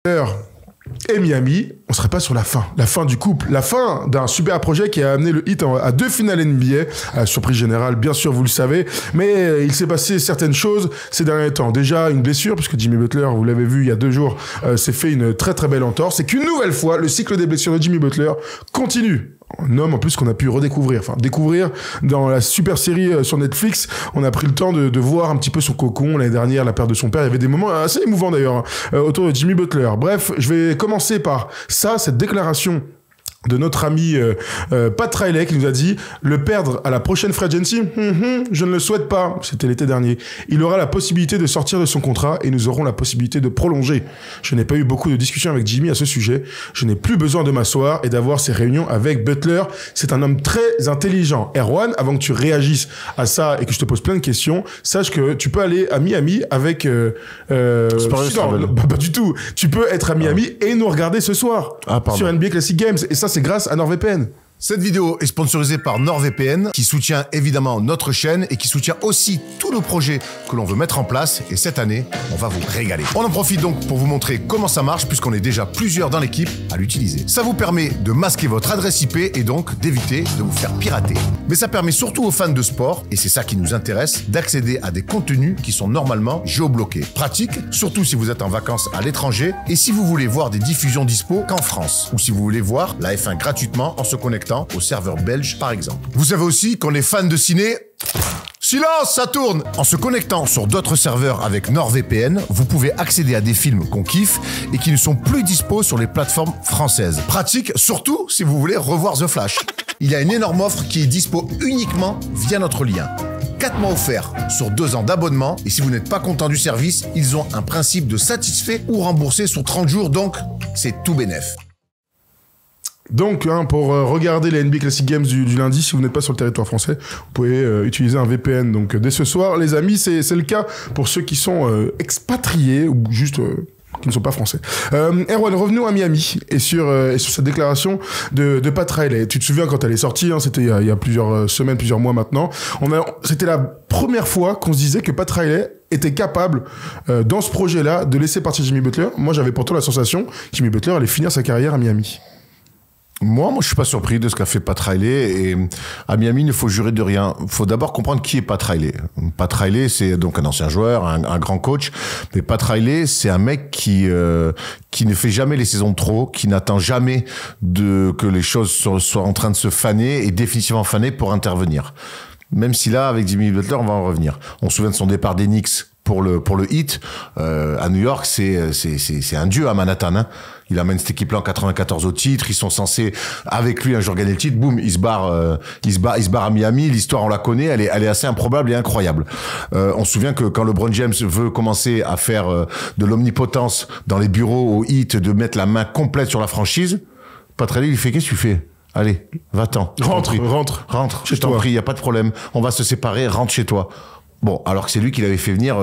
et Miami, on serait pas sur la fin du couple, la fin d'un super projet qui a amené le Heat à 2 finales NBA, surprise générale, bien sûr, vous le savez, mais il s'est passé certaines choses ces derniers temps. Déjà, une blessure, puisque Jimmy Butler, vous l'avez vu il y a 2 jours, s'est fait une très très belle entorse, et qu'une nouvelle fois, le cycle des blessures de Jimmy Butler continue. Un homme en plus qu'on a pu redécouvrir, découvrir dans la super série sur Netflix. On a pris le temps de voir un petit peu son cocon l'année dernière, la perte de son père. Il y avait des moments assez émouvants d'ailleurs autour de Jimmy Butler. Bref, je vais commencer par ça, cette déclaration de notre ami Pat Riley qui nous a dit le perdre à la prochaine free agency, je ne le souhaite pas. C'était l'été dernier. Il aura la possibilité de sortir de son contrat et nous aurons la possibilité de prolonger. Je n'ai pas eu beaucoup de discussions avec Jimmy à ce sujet. Je n'ai plus besoin de m'asseoir et d'avoir ces réunions avec Butler. C'est un homme très intelligent. Erwan, avant que tu réagisses à ça et que je te pose plein de questions, sache que tu peux aller à Miami avec pas du tout. Tu peux être à Miami et nous regarder ce soir sur NBA Classic Games. Et ça, c'est grâce à NordVPN. Cette vidéo est sponsorisée par NordVPN, qui soutient évidemment notre chaîne et qui soutient aussi tous nos projets que l'on veut mettre en place. Et cette année, on va vous régaler. On en profite donc pour vous montrer comment ça marche, puisqu'on est déjà plusieurs dans l'équipe à l'utiliser. Ça vous permet de masquer votre adresse IP et donc d'éviter de vous faire pirater. Mais ça permet surtout aux fans de sport, et c'est ça qui nous intéresse, d'accéder à des contenus qui sont normalement géobloqués. Pratique, surtout si vous êtes en vacances à l'étranger et si vous voulez voir des diffusions dispo qu'en France, ou si vous voulez voir la F1 gratuitement en se connectant au serveur belge par exemple. Vous savez aussi qu'on est fan de ciné. Silence, ça tourne! En se connectant sur d'autres serveurs avec NordVPN, vous pouvez accéder à des films qu'on kiffe et qui ne sont plus dispo sur les plateformes françaises. Pratique, surtout si vous voulez revoir The Flash. Il y a une énorme offre qui est dispo uniquement via notre lien. 4 mois offerts sur 2 ans d'abonnement, et si vous n'êtes pas content du service, ils ont un principe de satisfait ou remboursé sur 30 jours, donc c'est tout bénef. Donc, pour regarder les NBA Classic Games du lundi, si vous n'êtes pas sur le territoire français, vous pouvez utiliser un VPN. Donc, dès ce soir, les amis, c'est le cas pour ceux qui sont expatriés ou juste qui ne sont pas français. Erwan, revenons à Miami et sur cette déclaration de Pat Riley. Tu te souviens quand elle est sortie, c'était il y a plusieurs semaines, plusieurs mois maintenant. C'était la première fois qu'on se disait que Pat Riley était capable, dans ce projet-là, de laisser partir Jimmy Butler. Moi, j'avais pourtant la sensation que Jimmy Butler allait finir sa carrière à Miami. Moi, je suis pas surpris de ce qu'a fait Pat Riley, et à Miami, il ne faut jurer de rien. Il faut d'abord comprendre qui est Pat Riley. Pat Riley, c'est donc un ancien joueur, un grand coach, mais Pat Riley, c'est un mec qui ne fait jamais les saisons de trop, qui n'attend jamais que les choses soient en train de se faner et définitivement faner pour intervenir. Même si là, avec Jimmy Butler, on va en revenir. On se souvient de son départ des Knicks pour le Heat à New York, c'est un dieu à Manhattan, hein. Il amène cette équipe-là en 94 au titre. Ils sont censés, avec lui, un jour gagner le titre. Boum, il se barre à Miami. L'histoire, on la connaît. Elle est assez improbable et incroyable. On se souvient que quand LeBron James veut commencer à faire de l'omnipotence dans les bureaux au Heat, de mettre la main complète sur la franchise, Pat Riley, il fait, qu'est-ce que tu fais? Allez, va-t'en. Rentre. Je t'en prie, y a pas de problème. On va se séparer, rentre chez toi. Bon, alors que c'est lui qui l'avait fait venir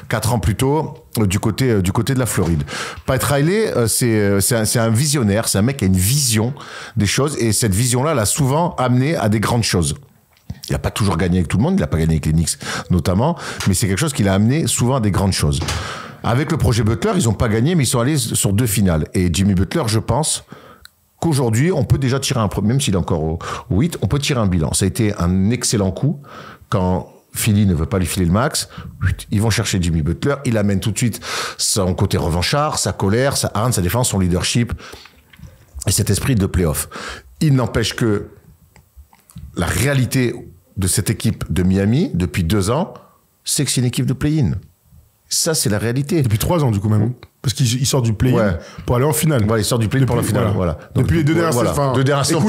4 ans plus tôt du côté de la Floride. Pat Riley, c'est un visionnaire, c'est un mec qui a une vision des choses, et cette vision-là l'a souvent amené à des grandes choses. Il n'a pas toujours gagné avec tout le monde, il n'a pas gagné avec les Knicks notamment, mais c'est quelque chose qui l'a amené souvent à des grandes choses. Avec le projet Butler, ils n'ont pas gagné, mais ils sont allés sur 2 finales. Et Jimmy Butler, je pense qu'aujourd'hui, on peut déjà tirer même s'il est encore au 8, on peut tirer un bilan. Ça a été un excellent coup quand Philly ne veut pas lui filer le max, ils vont chercher Jimmy Butler, il amène tout de suite son côté revanchard, sa colère, sa hargne, sa défense, son leadership et cet esprit de play-off. Il n'empêche que la réalité de cette équipe de Miami, depuis 2 ans, c'est que c'est une équipe de play-in. Ça, c'est la réalité. Depuis 3 ans, du coup, même. Parce qu'il sort du play-in pour aller en finale. Voilà, il sort du play-in pour la finale. Voilà. Donc, depuis les 2 dernières saisons.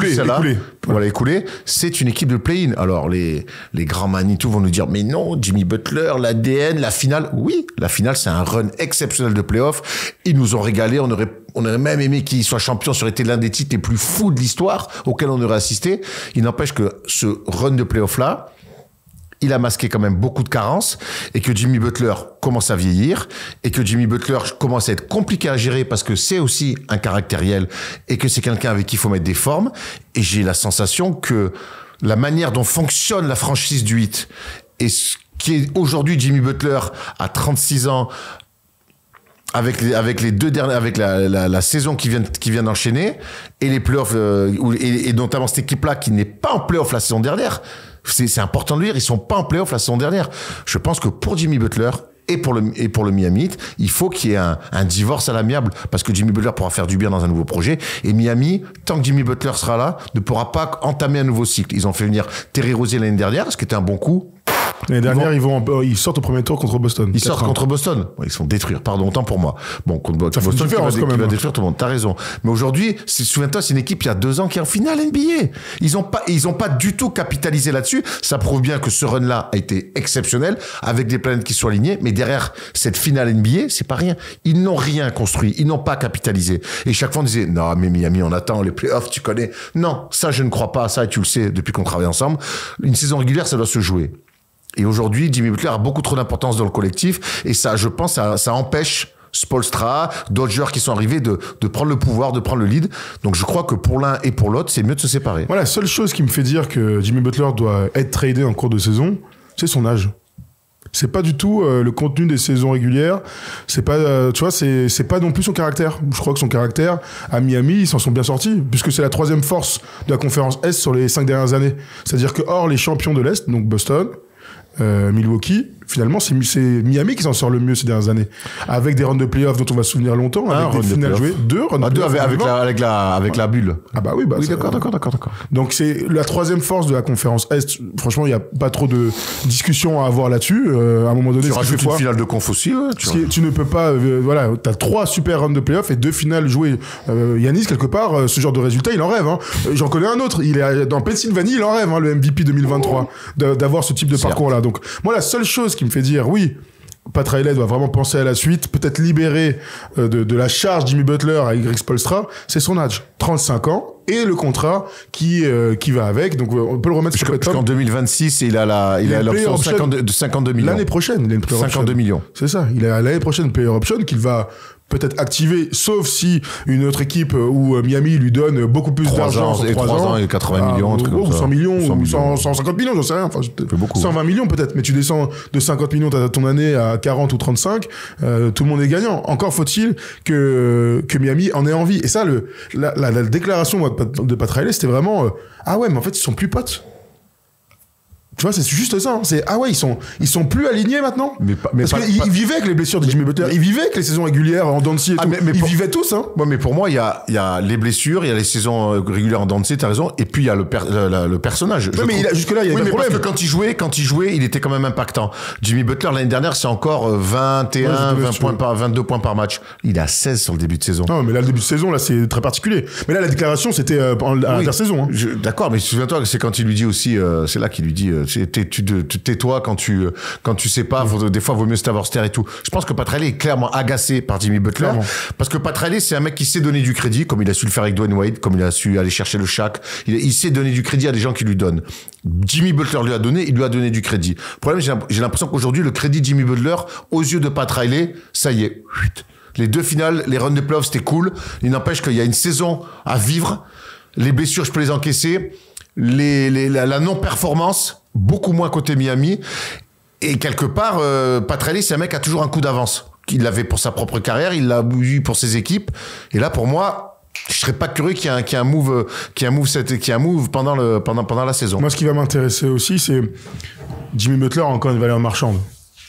Écoulé. C'est une équipe de play-in. Alors, les grands Manitou vont nous dire, mais non, Jimmy Butler, l'ADN, la finale. Oui, la finale, c'est un run exceptionnel de play-off. Ils nous ont régalé. On aurait même aimé qu'il soit champion. Ça aurait été l'un des titres les plus fous de l'histoire auquel on aurait assisté. Il n'empêche que ce run de play-off-là, il a masqué quand même beaucoup de carences, et que Jimmy Butler commence à vieillir, et que Jimmy Butler commence à être compliqué à gérer parce que c'est aussi un caractériel et que c'est quelqu'un avec qui il faut mettre des formes. Et j'ai la sensation que la manière dont fonctionne la franchise du Heat et ce qui est aujourd'hui Jimmy Butler à 36 ans, avec les deux derniers, avec la saison qui vient d'enchaîner et les playoffs, et notamment cette équipe-là qui n'est pas en playoff la saison dernière. C'est important de le dire, ils sont pas en playoff la saison dernière. Je pense que pour Jimmy Butler et pour le Miami Heat, il faut qu'il y ait un divorce à l'amiable parce que Jimmy Butler pourra faire du bien dans un nouveau projet et Miami, tant que Jimmy Butler sera là, ne pourra pas entamer un nouveau cycle. Ils ont fait venir Terry Rozier l'année dernière, ce qui était un bon coup. L'année dernière, ils sortent au premier tour contre Boston. Ils sortent contre Boston. Ils sont détruits. Pardon, autant pour moi. Bon, contre ça fait Boston, une différence qui quand même. va détruire tout le monde. T'as raison. Mais aujourd'hui, souviens-toi, c'est une équipe il y a 2 ans qui est en finale NBA. Ils ont pas du tout capitalisé là-dessus. Ça prouve bien que ce run-là a été exceptionnel avec des planètes qui sont alignées. Mais derrière cette finale NBA, c'est pas rien. Ils n'ont rien construit. Ils n'ont pas capitalisé. Et chaque fois, on disait, non, mais Miami, on attend les playoffs, tu connais. Non, ça, je ne crois pas à ça et tu le sais depuis qu'on travaille ensemble. Une saison régulière, ça doit se jouer. Et aujourd'hui, Jimmy Butler a beaucoup trop d'importance dans le collectif et ça, je pense, ça empêche Spoelstra, Dodgers qui sont arrivés de prendre le pouvoir, de prendre le lead. Donc je crois que pour l'un et pour l'autre, c'est mieux de se séparer. Voilà, la seule chose qui me fait dire que Jimmy Butler doit être tradé en cours de saison, c'est son âge. C'est pas du tout le contenu des saisons régulières. C'est pas, tu vois, c'est pas non plus son caractère. Je crois que son caractère, à Miami, ils s'en sont bien sortis, puisque c'est la 3e force de la conférence Est sur les 5 dernières années. C'est-à-dire que hors les champions de l'Est, donc Boston, Milwaukee, finalement, c'est Miami qui s'en sort le mieux ces dernières années. Avec des runs de playoffs dont on va se souvenir longtemps, avec des finales jouées. 2 runs de playoffs. Avec la bulle. Ah bah oui, oui, d'accord. Donc c'est la 3e force de la conférence Est. Franchement, il n'y a pas trop de discussion à avoir là-dessus. À un moment donné, tu rajoutes une finale de conf aussi. Ouais, tu ne peux pas... voilà, t'as 3 super runs de playoffs et 2 finales jouées. Yanis, quelque part, ce genre de résultat, il en rêve. Hein. J'en connais un autre. Il est dans Pennsylvanie, il en rêve, hein, le MVP 2023, d'avoir ce type de parcours-là. Donc moi, la seule chose qui me fait dire oui, Pat Riley doit vraiment penser à la suite, peut-être libérer de la charge Jimmy Butler à Greg Spoelstra, c'est son âge, 35 ans, et le contrat qui va avec, donc on peut le remettre sur le top. Jusqu'en 2026, il a l'option de 52 millions. L'année prochaine, il a une player option. 52 millions. C'est ça, il a l'année prochaine une player option qu'il va peut-être activer, sauf si une autre équipe où Miami lui donne beaucoup plus d'argent sur 3 ans et 80 millions, un truc comme ou ça. 100 millions, ou 150 millions, j'en sais rien. Enfin, beaucoup. 120 millions peut-être, mais tu descends de 50 millions ton année à 40 ou 35, tout le monde est gagnant. Encore faut-il que Miami en ait envie. Et ça, la déclaration de Pat Riley, c'était vraiment ah ouais, mais en fait, ils sont plus potes. Tu vois, c'est juste ça. Hein. C'est, ah ouais, ils sont plus alignés maintenant. Parce qu'ils vivaient avec les blessures de Jimmy Butler. Ils vivaient avec les saisons régulières en dents de scie et tout. Ils vivaient tous, hein. Ouais, mais pour moi, il y a les blessures, il y a les saisons régulières en dents de scie, t'as raison. Et puis, il y a le personnage. Ouais, mais jusque-là, il y a pas de problème. Parce que quand il jouait, il était quand même impactant. Jimmy Butler, l'année dernière, c'est encore 22 points par match. Il est à 16 sur le début de saison. Non, mais là, le début de saison, là, c'est très particulier. Mais là, la déclaration, c'était à l'intersaison, hein. D'accord, mais souviens-toi, c'est quand il lui dit aussi, c'est là qu'il lui dit, tais-toi quand tu sais pas, des fois vaut mieux se taire et tout. Je pense que Pat Riley est clairement agacé par Jimmy Butler, clairement. Parce que Pat Riley, c'est un mec qui sait donner du crédit, comme il a su le faire avec Dwayne Wade, comme il a su aller chercher le Shaq. Il sait donner du crédit à des gens qui lui donnent. Jimmy Butler il lui a donné du crédit. Le problème, j'ai l'impression qu'aujourd'hui, le crédit de Jimmy Butler, aux yeux de Pat Riley, ça y est. Les 2 finales, les runs de playoffs, c'était cool. Il n'empêche qu'il y a une saison à vivre. Les blessures, je peux les encaisser. La non-performance, beaucoup moins côté Miami. Et quelque part, Pat Riley, c'est un mec qui a toujours un coup d'avance. Il l'avait pour sa propre carrière, il l'a eu pour ses équipes. Et là, pour moi, je serais pas curieux qu'il y ait un move pendant la saison. Moi, ce qui va m'intéresser aussi, c'est Jimmy Butler a encore une valeur marchande.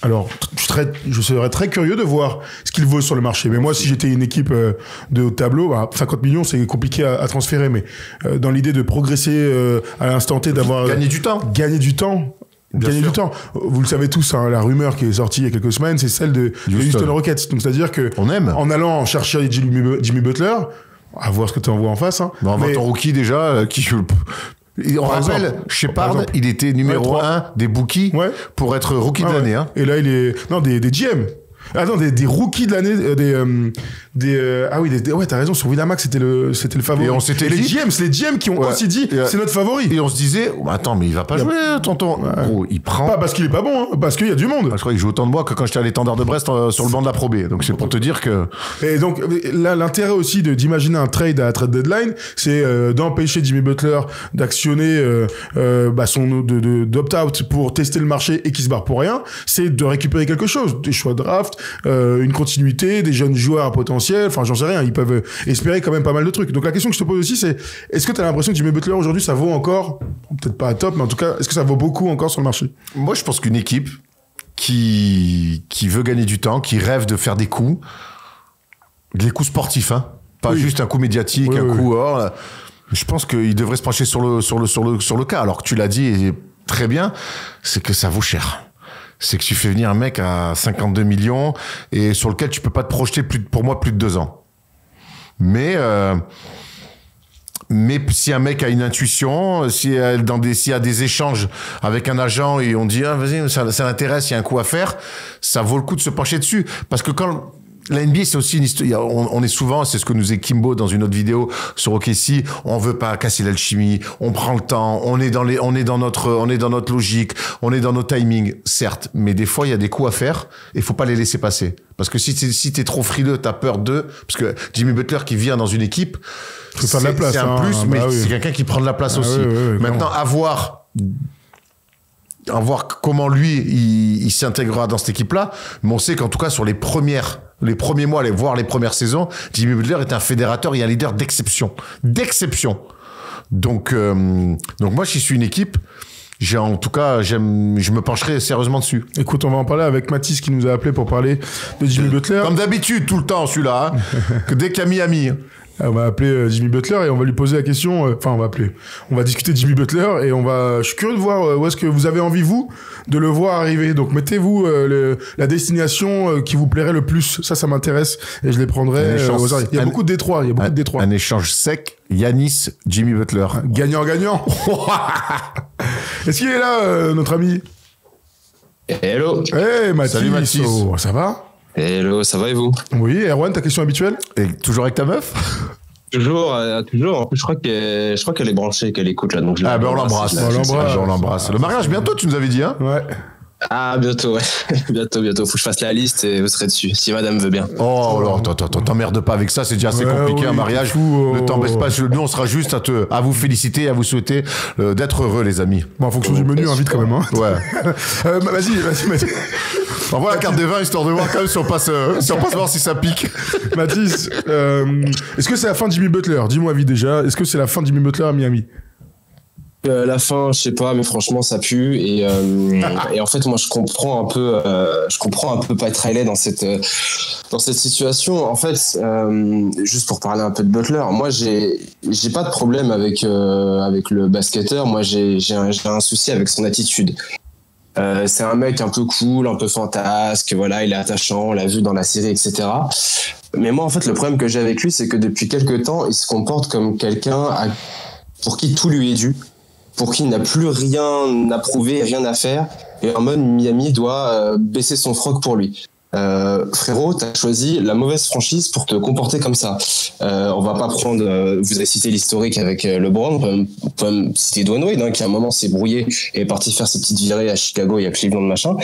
Alors, je serais très curieux de voir ce qu'il vaut sur le marché. Mais moi, si j'étais une équipe de haut tableau, 50 millions, c'est compliqué à transférer. Mais dans l'idée de progresser à l'instant T, d'avoir... Gagner du temps. Gagner du temps. Vous le savez tous, hein, la rumeur qui est sortie il y a quelques semaines, c'est celle de Houston Rockets. Donc, c'est-à-dire que en allant chercher Jimmy Butler, à voir ce que tu envoies en face. Hein, mais ton rookie déjà, qui joue... On rappelle, Shepard, il était numéro 1 des bookies pour être rookie de l'année. Hein. Et là, il est... Non, des GM. Ah non, des rookies de l'année, ouais, t'as raison, sur Winamax, c'était le favori. Et on s'était dit... C'est les GM qui ont aussi dit, c'est notre favori. Et on se disait, attends, mais il va pas jouer, tonton. Gros, il prend... Pas parce qu'il est pas bon, hein, parce qu'il y a du monde. Je crois qu'il joue autant de moi que quand j'étais à l'Étendard de Brest sur le banc de la Pro B. Donc c'est pour te dire que... Et donc, là, l'intérêt aussi d'imaginer un trade à la trade deadline, c'est d'empêcher Jimmy Butler d'actionner son d'opt-out pour tester le marché et qu'il se barre pour rien. C'est de récupérer quelque chose, des choix de draft, une continuité, des jeunes joueurs à potentiel, enfin j'en sais rien, ils peuvent espérer quand même pas mal de trucs. Donc la question que je te pose aussi, c'est est-ce que tu as l'impression que Jimmy Butler aujourd'hui, ça vaut encore, peut-être pas à top, mais en tout cas, est-ce que ça vaut beaucoup encore sur le marché? Moi, je pense qu'une équipe qui veut gagner du temps, qui rêve de faire des coups sportifs, hein, pas juste un coup médiatique, coup hors. Je pense qu'il devrait se pencher sur le cas. Alors que tu l'as dit et très bien, c'est que ça vaut cher. C'est que tu fais venir un mec à 52 millions et sur lequel tu peux pas te projeter pour moi plus de 2 ans. Mais si un mec a une intuition, s'il y a des échanges avec un agent et on dit vas-y, ça l'intéresse, il y a un coup à faire, ça vaut le coup de se pencher dessus. Parce que quand la NBA, c'est aussi une histoire. On est souvent, c'est ce que nous dit Kimbo dans une autre vidéo sur OKC. On veut pas casser l'alchimie. On prend le temps. On est dans notre logique. On est dans nos timings, certes. Mais des fois, il y a des coups à faire et il faut pas les laisser passer. Parce que si t'es trop frileux, t'as peur d'eux. Parce que Jimmy Butler qui vient dans une équipe, c'est un plus, mais c'est quelqu'un qui prend de la place aussi. Maintenant, à voir comment lui, il s'intégrera dans cette équipe-là. Mais on sait qu'en tout cas, sur les premiers mois, voire les premières saisons, Jimmy Butler est un fédérateur et un leader d'exception. Donc moi, si je suis une équipe, je me pencherai sérieusement dessus. Écoute, on va en parler avec Mathis qui nous a appelé pour parler de Jimmy Butler. Comme d'habitude, tout le temps, celui-là, que dès qu'il y a Miami. On va appeler Jimmy Butler et on va lui poser la question. On va discuter de Jimmy Butler et je suis curieux de voir où est-ce que vous avez envie, vous, de le voir arriver. Donc, mettez-vous la destination qui vous plairait le plus. Ça m'intéresse et je les prendrai aux arrières. Il y a beaucoup de Détroits. Un échange sec, Giannis, Jimmy Butler. Gagnant. Est-ce qu'il est là, notre ami? Hello. Hey, Mathis. Salut, Mathis. Oh, ça va? Hello, ça va et vous? Oui, Erwan, ta question habituelle? Et toujours avec ta meuf? Toujours. En plus, je crois qu'elle est branchée, qu'elle écoute là. Donc on l'embrasse. On l'embrasse. Le mariage bientôt, tu nous avais dit, hein? Ouais. Ah, bientôt, ouais. bientôt. Faut que je fasse la liste et vous serez dessus, si madame veut bien. Oh, alors, t'emmerdes pas avec ça, c'est déjà assez compliqué, un mariage. Ne t'embête pas, nous, on sera juste à vous féliciter, à vous souhaiter d'être heureux, les amis. Bon, en fonction du menu, invite quand même, hein. Ouais. Vas-y. Envoie la carte des vins, histoire de voir quand même si on passe voir si ça pique. Mathis, est-ce que c'est la fin de Jimmy Butler? Dis-moi, vie déjà. Est-ce que c'est la fin de Jimmy Butler à Miami? La fin, je sais pas, mais franchement, ça pue. Et en fait, moi, je comprends un peu Pat Riley dans cette situation. En fait, juste pour parler un peu de Butler, moi, j'ai pas de problème avec le basketteur. Moi, j'ai un souci avec son attitude. C'est un mec un peu cool, un peu fantasque, voilà, il est attachant, on l'a vu dans la série, etc. Mais moi, en fait, le problème que j'ai avec lui, c'est que depuis quelques temps, il se comporte comme quelqu'un pour qui tout lui est dû, pour qui il n'a plus rien à prouver, rien à faire, et en mode Miami doit baisser son froc pour lui. Frérot, t'as choisi la mauvaise franchise pour te comporter comme ça. On va pas prendre. Vous avez cité l'historique avec LeBron. On peut même citer Dwayne Wade, qui à un moment s'est brouillé et est parti faire ses petites virées à Chicago et à Cleveland, machin.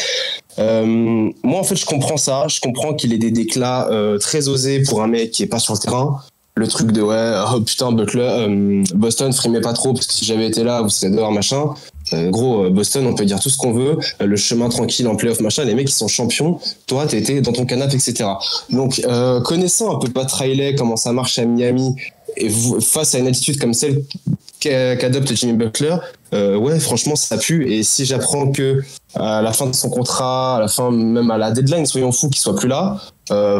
Moi, en fait, je comprends ça. Je comprends qu'il ait des déclats très osés pour un mec qui est pas sur le terrain. Le truc de oh putain, Boston, frimez pas trop parce que si j'avais été là, vous seriez dehors, machin. Boston, on peut dire tout ce qu'on veut, le chemin tranquille en playoff, machin, les mecs ils sont champions, toi t'étais dans ton canapé, etc. Donc connaissant un peu Pat Riley, comment ça marche à Miami, et face à une attitude comme celle qu'adopte Jimmy Butler, ouais, franchement ça pue. Et si j'apprends que à la fin de son contrat, à la fin, même à la deadline, soyons fous qu'il soit plus là,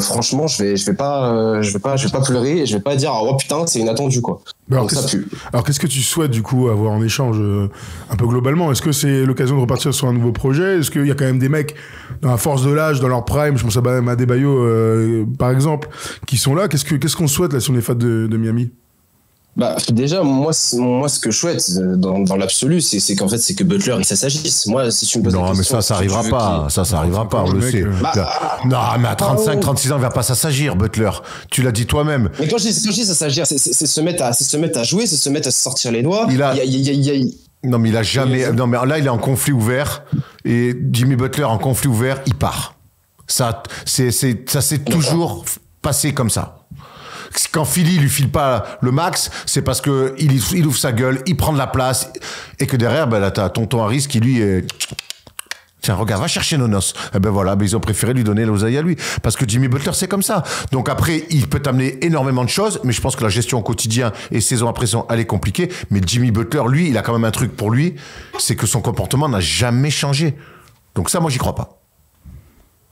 franchement je vais pas pleurer et je vais pas dire oh putain c'est inattendu quoi. Donc ça pue. Alors qu'est-ce que tu souhaites du coup avoir en échange un peu globalement? Est-ce que c'est l'occasion de repartir sur un nouveau projet? Est-ce qu'il y a quand même des mecs dans la force de l'âge, dans leur prime, je pense à Adebayo par exemple, qui sont là? Qu'est-ce qu'on souhaite là si on est fan de Miami? Bah déjà moi ce que je souhaite dans l'absolu c'est qu'en fait c'est que Butler il s'assagisse. Moi si tu me poses non mais ça arrivera pas, ça arrivera pas, on le sait. Non mais à 35-36 ans il va pas s'assagir Butler. Tu l'as dit toi-même. Mais quand je dis s'assagir, c'est se mettre à jouer, c'est se mettre à se sortir les doigts. Non mais il a jamais. Non mais là il est en conflit ouvert et Jimmy Butler en conflit ouvert il part. Ça s'est toujours passé comme ça. Quand Philly lui file pas le max, c'est parce que il ouvre sa gueule, il prend de la place et que derrière, là t'as Tonton Harris qui lui est Tiens, regarde, va chercher nos noces. Eh ben voilà, ils ont préféré lui donner l'oseille à lui. Parce que Jimmy Butler, c'est comme ça. Donc après, il peut t'amener énormément de choses, mais je pense que la gestion au quotidien et saison après saison, elle est compliquée. Mais Jimmy Butler, lui, il a quand même un truc pour lui, c'est que son comportement n'a jamais changé. Donc ça, moi, j'y crois pas.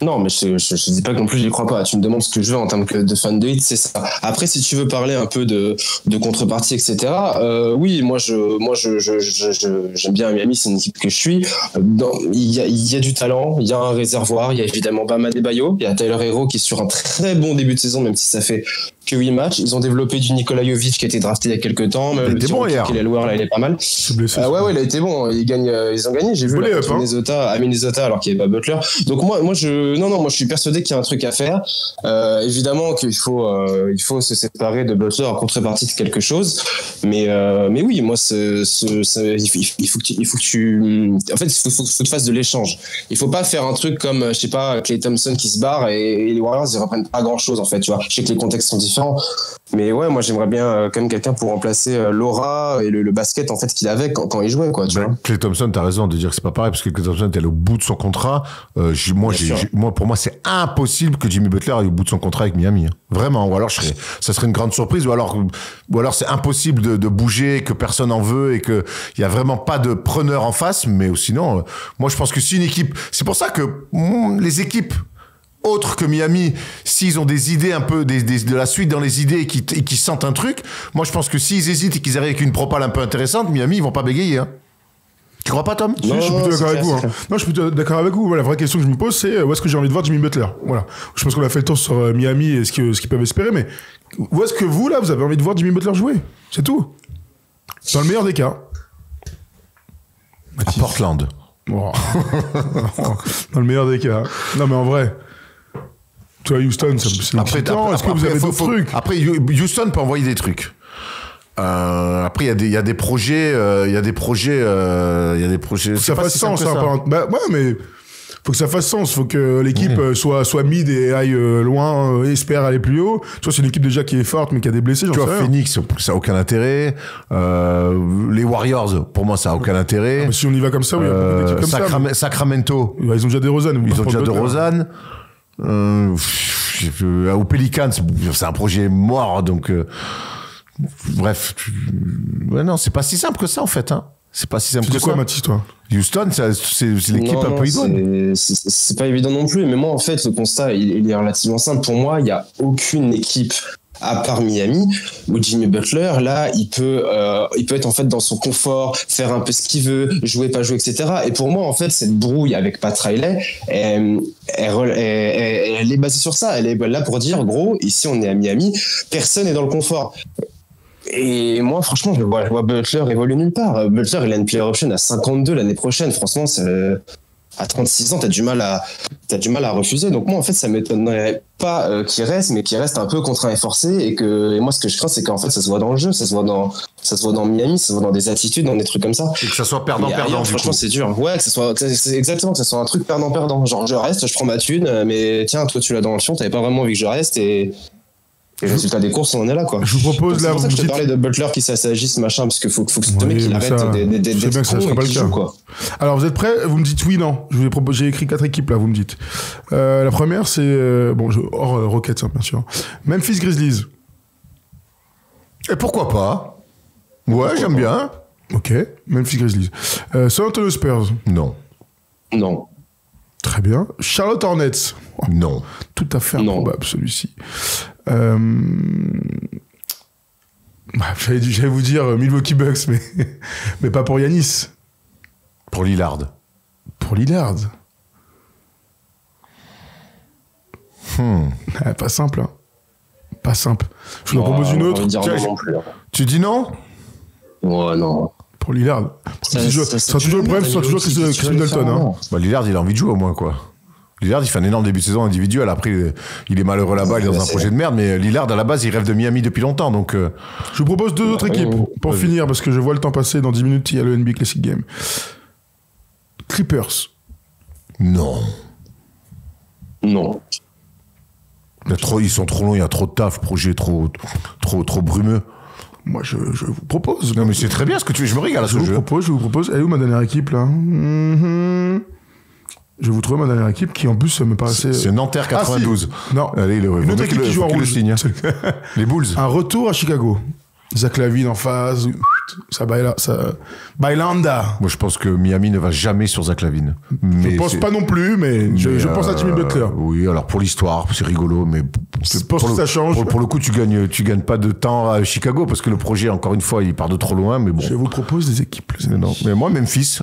Non, mais je dis pas que non plus j'y crois pas. Tu me demandes ce que je veux en tant que de fan de Heat, c'est ça. Après, si tu veux parler un peu de contrepartie, etc. Oui, moi j'aime bien Miami, c'est une équipe que je suis. Il y a du talent, il y a un réservoir, il y a évidemment Bam Adebayo, il y a Tyler Hero qui est sur un très bon début de saison, même si ça fait que 8 matchs. Ils ont développé du Nikola Jovic qui a été drafté il y a quelques temps. Même il était bon hier. Là, il est pas mal. Ouais, il a été bon. Ils ont gagné. J'ai vu à Minnesota alors qu'il n'y avait pas Butler. Donc moi je suis persuadé qu'il y a un truc à faire. Évidemment qu'il faut se séparer de Butler en contrepartie de quelque chose. Mais oui, moi il faut que tu en fait il faut que tu fasses de l'échange. Il faut pas faire un truc comme je sais pas Klay Thompson qui se barre et les Warriors ils reprennent pas grand chose en fait, tu vois. Je sais que les contextes sont différents, mais ouais, moi j'aimerais bien quand même quelqu'un pour remplacer l'aura et le basket en fait qu'il avait quand il jouait, quoi, tu vois. Klay Thompson, t'as raison de dire que c'est pas pareil, parce que Klay Thompson est au bout de son contrat. Pour moi c'est impossible que Jimmy Butler aille au bout de son contrat avec Miami, hein. Vraiment. Ou alors ça serait une grande surprise, ou alors c'est impossible de bouger, que personne en veut et que il y a vraiment pas de preneur en face. Mais sinon, moi je pense que si une équipe, c'est pour ça que les équipes autres que Miami, s'ils ont des idées un peu de la suite dans les idées et qui sentent un truc, moi je pense que s'ils hésitent et qu'ils arrivent avec une propale un peu intéressante, Miami ils vont pas bégayer, hein. Tu crois pas, Tom? Non, je suis plutôt d'accord avec vous. Hein. Non, je suis plutôt d'accord avec vous. Voilà, la vraie question que je me pose, c'est où est-ce que j'ai envie de voir Jimmy Butler? Voilà. Je pense qu'on a fait le tour sur Miami et ce qu'ils peuvent espérer, mais où est-ce que vous, là, vous avez envie de voir Jimmy Butler jouer? C'est tout. Dans le meilleur des cas. À Portland. Oh. Dans le meilleur des cas. Non, mais en vrai. Tu vois, Houston, c'est est-ce que vous avez d'autres trucs? Après, Houston peut envoyer des trucs. Après, il y a des projets. Ça fasse sens, ça. Bah, ouais, mais faut que ça fasse sens. Faut que l'équipe soit mid et aille loin, espère aller plus haut. Tu vois, c'est une équipe déjà qui est forte, mais qui a des blessés. Tu vois, Phoenix, ça a aucun intérêt. Les Warriors, pour moi, ça a aucun intérêt. Ah, mais si on y va comme ça, oui, il y a beaucoup d'équipes comme ça. Mais... Sacramento. Ils ont déjà des Rosanne. Au Pelicans, c'est un projet mort, donc bref, ouais, non, c'est pas si simple que ça en fait, hein. C'est pas si simple que ça. C'est quoi, Mathis, toi? Houston, c'est l'équipe un peu idoine. C'est pas évident non plus, mais moi en fait le constat il est relativement simple. Pour moi, il y a aucune équipe à part Miami, où Jimmy Butler, là, il peut être en fait dans son confort, faire un peu ce qu'il veut, jouer, pas jouer, etc. Et pour moi, en fait, cette brouille avec Pat Riley, elle est basée sur ça. Elle est là pour dire, gros, ici on est à Miami, personne n'est dans le confort. Et moi, franchement, je vois Butler évoluer nulle part. Butler, il a une player option à 52 l'année prochaine. Franchement, à 36 ans, t'as du mal à refuser. Donc moi, en fait, ça m'étonnerait pas qu'il reste, mais qu'il reste un peu contraint et forcé. Et moi, ce que je crains, c'est qu'en fait, ça se voit dans le jeu, ça se voit dans Miami, ça se voit dans des attitudes, dans des trucs comme ça. Et que ça soit perdant-perdant. Franchement, c'est dur. Ouais, que ça soit un truc perdant-perdant. Genre, je reste, je prends ma thune, mais tiens, toi, tu l'as dans le fion, t'avais pas vraiment envie que je reste et le résultat des courses, on en est là, quoi. Je vous propose là. C'est pour ça que je te parlais de Butler qui s'assagisse, machin, parce qu'il faut que ce mec il arrête d'être con et qu'il joue, quoi. Alors, vous êtes prêts? Vous me dites oui, non. J'ai écrit 4 équipes là, vous me dites. La première, c'est. hors Rockets, hein, bien sûr. Memphis Grizzlies. Et pourquoi pas? Ouais, j'aime bien. Ok, Memphis Grizzlies. San Antonio Spurs. Non. Non. Très bien. Charlotte Hornets. Non. Tout à fait improbable, celui-ci. J'allais vous dire Milwaukee Bucks, mais pas pour Giannis. Pour Lillard. Pour Lillard. Pas simple, hein. Pas simple. Je vous en propose une autre. Tu dis non? Ouais, non. Pour Lillard. Ça sera toujours le problème, ce sera toujours Chris Middleton. Hein. Bah, Lillard, il a envie de jouer au moins, quoi. Lillard, il fait un énorme début de saison individuel. Après, il est malheureux là-bas, il est dans un projet de merde. Mais Lillard, à la base, il rêve de Miami depuis longtemps. Donc, je vous propose 2 autres équipes pour finir, parce que je vois le temps passer. Dans 10 minutes, il y a le NBA Classic Game. Clippers. Non. Non. Ils sont trop longs, il y a trop de taf, projet trop brumeux. Moi, je vous propose. Non, mais c'est très bien ce que tu veux. Je me régale à ce jeu. Je vous propose. Elle est où ma dernière équipe, là? Je vais vous trouver ma dernière équipe qui en plus me paraissait... C'est Nanterre 92. Ah, si. Non. Allez, Une autre équipe qui joue en rouge. Les Bulls. Un retour à Chicago. Zach LaVine en phase. Ça Bailanda. Moi, je pense que Miami ne va jamais sur Zach LaVine. Je pense pas non plus, mais je pense à Jimmy Butler. Oui, alors pour l'histoire, c'est rigolo, mais je pense que ça change. Pour le coup, tu gagnes pas de temps à Chicago parce que le projet, encore une fois, il part de trop loin, mais bon. Je vous propose des équipes. Mais moi, Memphis.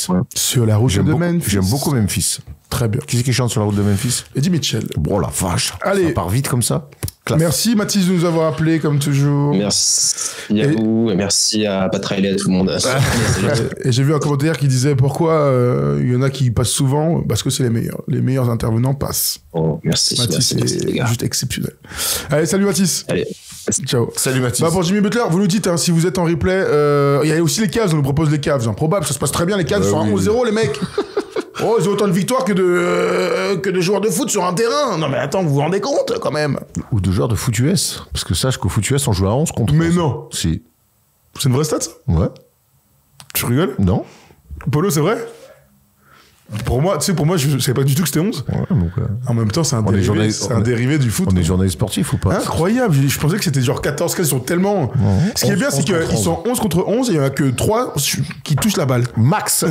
Ouais. Sur la route de Memphis. J'aime beaucoup Memphis. Très bien. Qui c'est qui chante sur la route de Memphis? Eddie Mitchell. Bon, la vache. Allez. Ça part vite comme ça. Classe. Merci Mathis de nous avoir appelés comme toujours. Merci à vous et merci à Pat Riley, à tout le monde. Et j'ai vu un commentaire qui disait pourquoi il y en a qui passent souvent, parce que c'est les meilleurs. Les meilleurs intervenants passent. Oh, merci. Mathis merci, les gars. juste exceptionnel. Allez, salut Mathis. Allez. Ciao. Salut Mathis. Pour Jimmy Butler, vous nous dites hein, si vous êtes en replay. Il y a aussi les Cavs, on nous propose les Cavs. Improbable, ça se passe très bien les Cavs sont à 11-0 les mecs. Oh, ils ont autant de victoires que de joueurs de foot sur un terrain. Non mais attends, vous vous rendez compte quand même. Ou de joueurs de foot US. Parce que sache qu'au foot US, on joue à 11 contre 11. Mais non. Si. C'est une vraie stat ça? Ouais. Tu rigoles? Non. Polo, c'est vrai? Pour moi, je savais pas du tout que c'était 11. Ouais, donc, en même temps, c'est un dérivé du foot. On est journaliste sportif ou pas? Incroyable. Je pensais que c'était genre 14, 15, ils sont tellement... Ouais. Ce qui est bien, c'est qu'ils sont 11 contre 11 et il y en a que 3 qui touchent la balle. Max.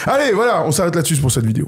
Allez, voilà, on s'arrête là-dessus pour cette vidéo.